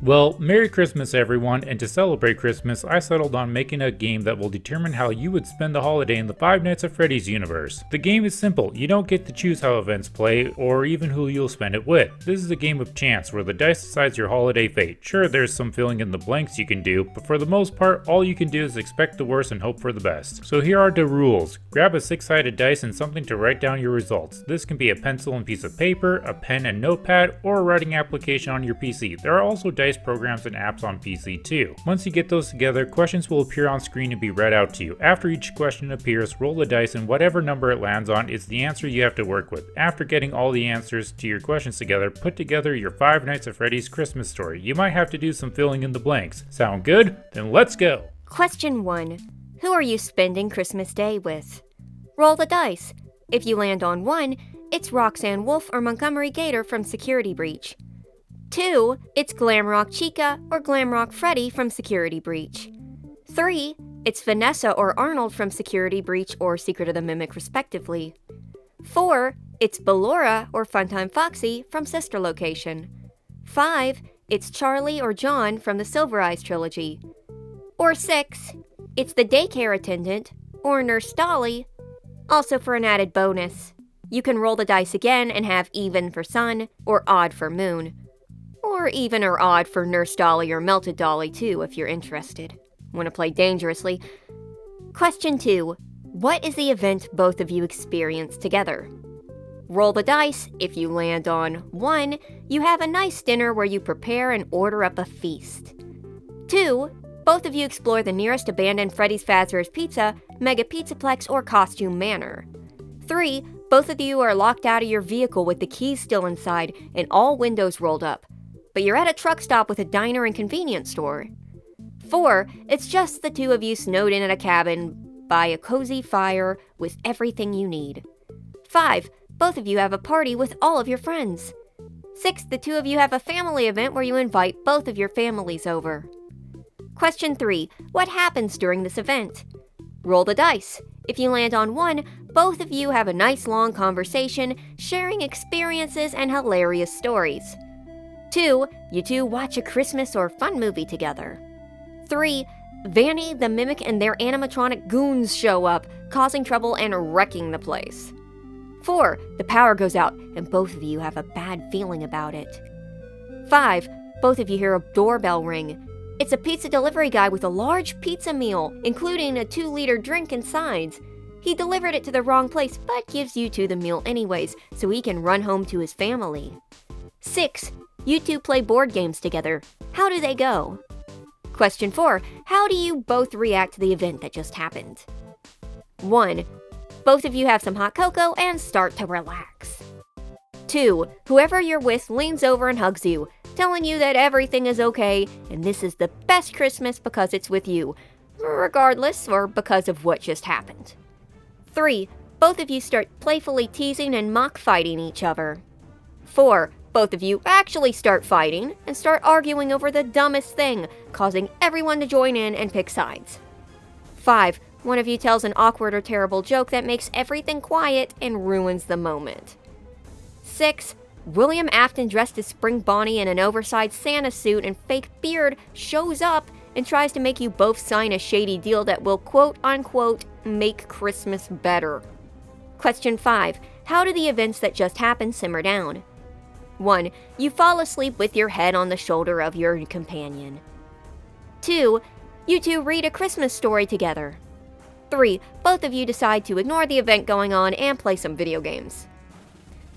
Well, Merry Christmas everyone, and to celebrate Christmas, I settled on making a game that will determine how you would spend the holiday in the Five Nights at Freddy's universe. The game is simple, you don't get to choose how events play, or even who you'll spend it with. This is a game of chance, where the dice decides your holiday fate. Sure, there's some filling in the blanks you can do, but for the most part, all you can do is expect the worst and hope for the best. So here are the rules. Grab a 6-sided dice and something to write down your results. This can be a pencil and piece of paper, a pen and notepad, or a writing application on your PC. There are also dice programs and apps on PC too. Once you get those together, questions will appear on screen and be read out to you. After each question appears, roll the dice and whatever number it lands on is the answer you have to work with. After getting all the answers to your questions together, put together your Five Nights at Freddy's Christmas story. You might have to do some filling in the blanks. Sound good? Then let's go! Question 1. Who are you spending Christmas Day with? Roll the dice. If you land on 1, it's Roxanne Wolf or Montgomery Gator from Security Breach. 2, it's Glamrock Chica or Glamrock Freddy from Security Breach. 3, it's Vanessa or Arnold from Security Breach or Secret of the Mimic respectively. 4, it's Ballora or Funtime Foxy from Sister Location. 5, it's Charlie or John from the Silver Eyes trilogy. Or 6, it's the daycare attendant or Nurse Dolly. Also for an added bonus, you can roll the dice again and have even for sun or odd for moon. Or even or odd for Nurse Dolly or Melted Dolly too, if you're interested. Want to play dangerously? Question 2. What is the event both of you experience together? Roll the dice. If you land on 1, you have a nice dinner where you prepare and order up a feast. 2. Both of you explore the nearest abandoned Freddy's Fazbear's Pizza, Mega Pizzaplex, or Costume Manor. 3. Both of you are locked out of your vehicle with the keys still inside and all windows rolled up. But you're at a truck stop with a diner and convenience store. 4, it's just the two of you snowed in at a cabin by a cozy fire with everything you need. 5, both of you have a party with all of your friends. 6, the two of you have a family event where you invite both of your families over. Question 3, what happens during this event? Roll the dice. If you land on 1, both of you have a nice long conversation, sharing experiences and hilarious stories. 2, you two watch a Christmas or fun movie together. 3, Vanny, the Mimic, and their animatronic goons show up, causing trouble and wrecking the place. 4, the power goes out, and both of you have a bad feeling about it. 5, both of you hear a doorbell ring. It's a pizza delivery guy with a large pizza meal, including a 2-liter drink and sides. He delivered it to the wrong place, but gives you two the meal anyways, so he can run home to his family. 6, you two play board games together. How do they go? Question 4. How do you both react to the event that just happened? 1. Both of you have some hot cocoa and start to relax. 2. Whoever you're with leans over and hugs you, telling you that everything is okay and this is the best Christmas because it's with you, regardless or because of what just happened. 3. Both of you start playfully teasing and mock fighting each other. 4. Both of you actually start fighting and start arguing over the dumbest thing, causing everyone to join in and pick sides. 5. One of you tells an awkward or terrible joke that makes everything quiet and ruins the moment. 6. William Afton dressed as Spring Bonnie in an oversized Santa suit and fake beard shows up and tries to make you both sign a shady deal that will quote-unquote make Christmas better. Question 5. How do the events that just happened simmer down? 1. You fall asleep with your head on the shoulder of your companion. 2. You two read a Christmas story together. 3. Both of you decide to ignore the event going on and play some video games.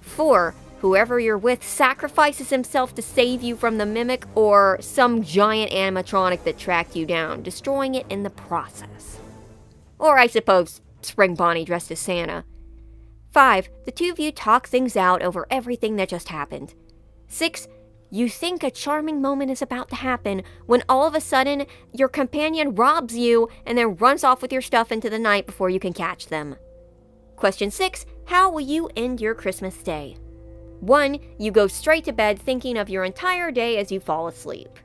4. Whoever you're with sacrifices himself to save you from the Mimic or some giant animatronic that tracked you down, destroying it in the process. Or I suppose Spring Bonnie dressed as Santa. 5. The two of you talk things out over everything that just happened. 6. You think a charming moment is about to happen when all of a sudden your companion robs you and then runs off with your stuff into the night before you can catch them. Question 6. How will you end your Christmas day? 1. You go straight to bed thinking of your entire day as you fall asleep.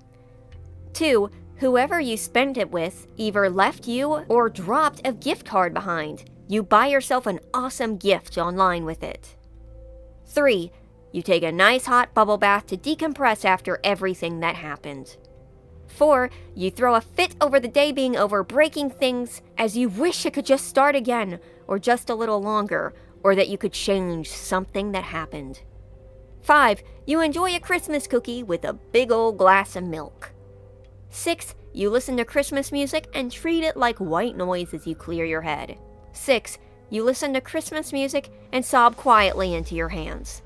2. Whoever you spent it with either left you or dropped a gift card behind. You buy yourself an awesome gift online with it. 3. You take a nice hot bubble bath to decompress after everything that happened. 4. You throw a fit over the day being over, breaking things as you wish it could just start again, or just a little longer, or that you could change something that happened. 5. You enjoy a Christmas cookie with a big old glass of milk. 6. You listen to Christmas music and treat it like white noise as you clear your head. 6. You listen to Christmas music and sob quietly into your hands.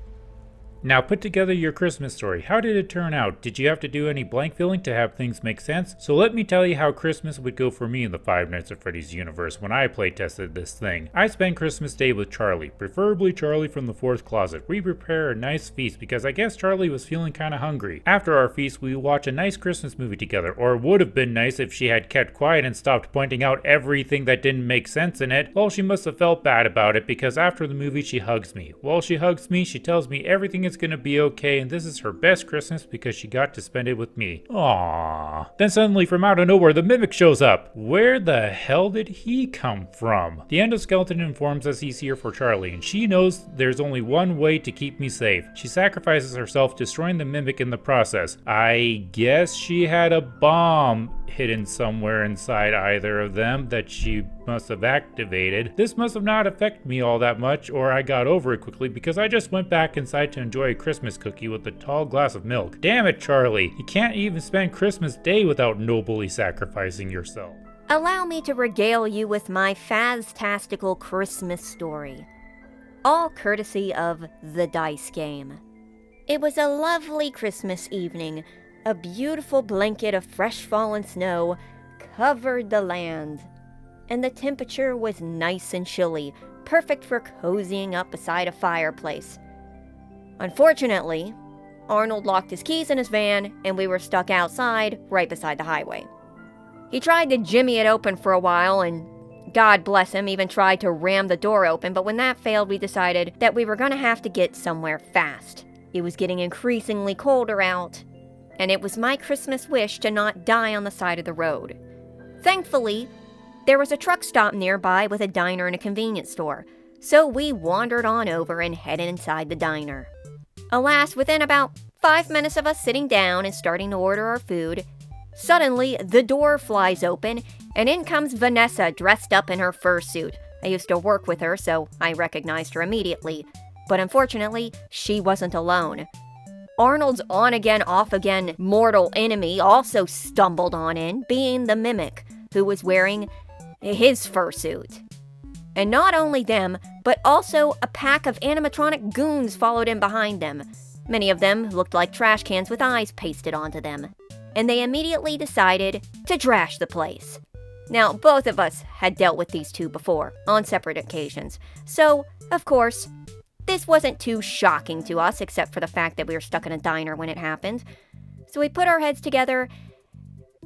Now put together your Christmas story. How did it turn out? Did you have to do any blank filling to have things make sense? So let me tell you how Christmas would go for me in the Five Nights at Freddy's universe when I playtested this thing. I spent Christmas Day with Charlie, preferably Charlie from the fourth closet. We prepare a nice feast because I guess Charlie was feeling kinda hungry. After our feast, we watch a nice Christmas movie together, or it would have been nice if she had kept quiet and stopped pointing out everything that didn't make sense in it. Well, she must have felt bad about it because after the movie she hugs me. While she hugs me, she tells me everything is gonna be okay and this is her best Christmas because she got to spend it with me. Aww. Then suddenly from out of nowhere the Mimic shows up. Where the hell did he come from? The endoskeleton informs us he's here for Charlie and she knows there's only one way to keep me safe. She sacrifices herself, destroying the Mimic in the process. I guess she had a bomb hidden somewhere inside either of them that she must have activated. This must have not affected me all that much, or I got over it quickly because I just went back inside to enjoy a Christmas cookie with a tall glass of milk. Damn it, Charlie. You can't even spend Christmas Day without nobly sacrificing yourself. Allow me to regale you with my fantastical Christmas story, all courtesy of the dice game. It was a lovely Christmas evening. A beautiful blanket of fresh fallen snow covered the land, and the temperature was nice and chilly, perfect for cozying up beside a fireplace. Unfortunately, Arnold locked his keys in his van, and we were stuck outside, right beside the highway. He tried to jimmy it open for a while, and God bless him, even tried to ram the door open, but when that failed, we decided that we were going to have to get somewhere fast. It was getting increasingly colder out, and it was my Christmas wish to not die on the side of the road. Thankfully, there was a truck stop nearby with a diner and a convenience store, so we wandered on over and headed inside the diner. Alas, within about 5 minutes of us sitting down and starting to order our food, suddenly the door flies open and in comes Vanessa dressed up in her fursuit. I used to work with her, so I recognized her immediately, but unfortunately, she wasn't alone. Arnold's on-again, off-again mortal enemy also stumbled on in, being the Mimic, who was wearing his fursuit. And not only them, but also a pack of animatronic goons followed in behind them. Many of them looked like trash cans with eyes pasted onto them. And they immediately decided to trash the place. Now, both of us had dealt with these two before, on separate occasions. So, of course, this wasn't too shocking to us, except for the fact that we were stuck in a diner when it happened. So we put our heads together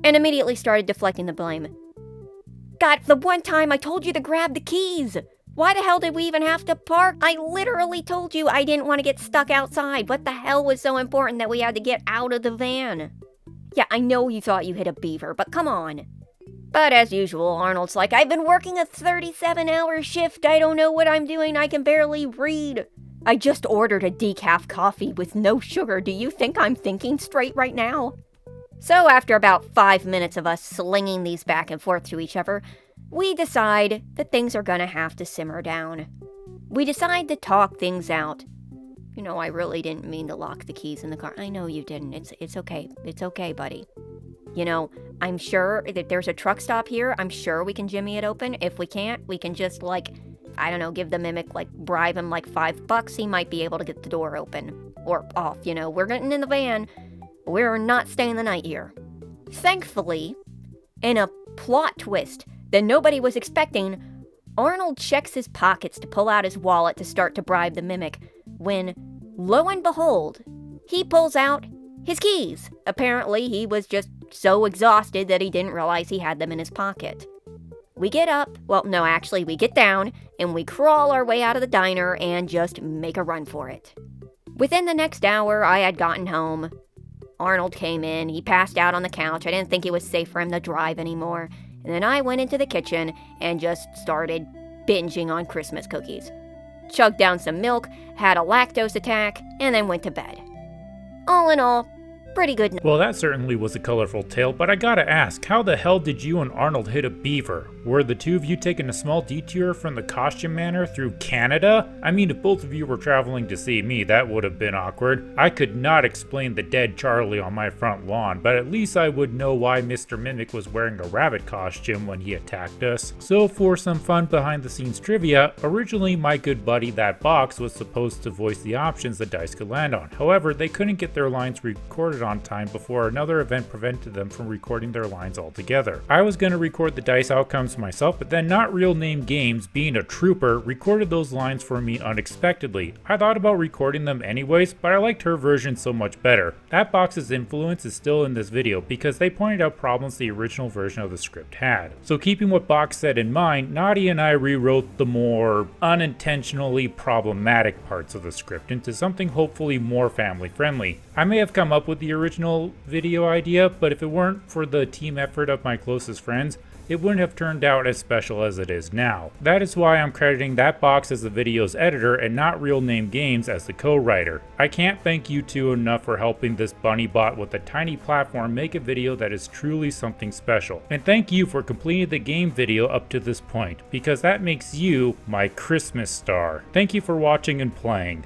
and immediately started deflecting the blame. God, the one time I told you to grab the keys! Why the hell did we even have to park? I literally told you I didn't want to get stuck outside. What the hell was so important that we had to get out of the van? Yeah, I know you thought you hit a beaver, but come on. But as usual, Arnold's like, I've been working a 37-hour shift. I don't know what I'm doing. I can barely read. I just ordered a decaf coffee with no sugar. Do you think I'm thinking straight right now? So after about 5 minutes of us slinging these back and forth to each other, we decide that things are gonna have to simmer down. We decide to talk things out. You know, I really didn't mean to lock the keys in the car. I know you didn't. It's okay. It's okay, buddy. You know, I'm sure that there's a truck stop here. I'm sure we can jimmy it open. If we can't, we can just, I don't know, give the Mimic, bribe him $5. He might be able to get the door open. Or off, you know. We're getting in the van. We're not staying the night here. Thankfully, in a plot twist that nobody was expecting, Arnold checks his pockets to pull out his wallet to start to bribe the Mimic, when, lo and behold, he pulls out his keys. Apparently, he was just so exhausted that he didn't realize he had them in his pocket. We get up, we get down, and we crawl our way out of the diner and just make a run for it. Within the next hour, I had gotten home. Arnold came in, he passed out on the couch. I didn't think it was safe for him to drive anymore. And then I went into the kitchen and just started binging on Christmas cookies. chugged down some milk, had a lactose attack, and then went to bed. All in all, pretty good night. Well, that certainly was a colorful tale, but I gotta ask, how the hell did you and Arnold hit a beaver? Were the two of you taking a small detour from the costume manor through Canada? I mean, if both of you were traveling to see me, that would have been awkward. I could not explain the dead Charlie on my front lawn, but at least I would know why Mr. Mimic was wearing a rabbit costume when he attacked us. So for some fun behind the scenes trivia, originally my good buddy That Box was supposed to voice the options the dice could land on. However, they couldn't get their lines recorded on time before another event prevented them from recording their lines altogether. I was going to record the dice outcomes myself, but then Not Real Name Games, being a trooper, recorded those lines for me unexpectedly. I thought about recording them anyways, but I liked her version so much better. That Box's influence is still in this video because they pointed out problems the original version of the script had. So keeping what Box said in mind, Naughty and I rewrote the more unintentionally problematic parts of the script into something hopefully more family friendly. I may have come up with the original video idea, but if it weren't for the team effort of my closest friends, it wouldn't have turned out as special as it is now. That is why I'm crediting That Box as the video's editor and Not Real Name Games as the co-writer. I can't thank you two enough for helping this bunny bot with a tiny platform make a video that is truly something special. And thank you for completing the game video up to this point, because that makes you my Christmas star. Thank you for watching and playing.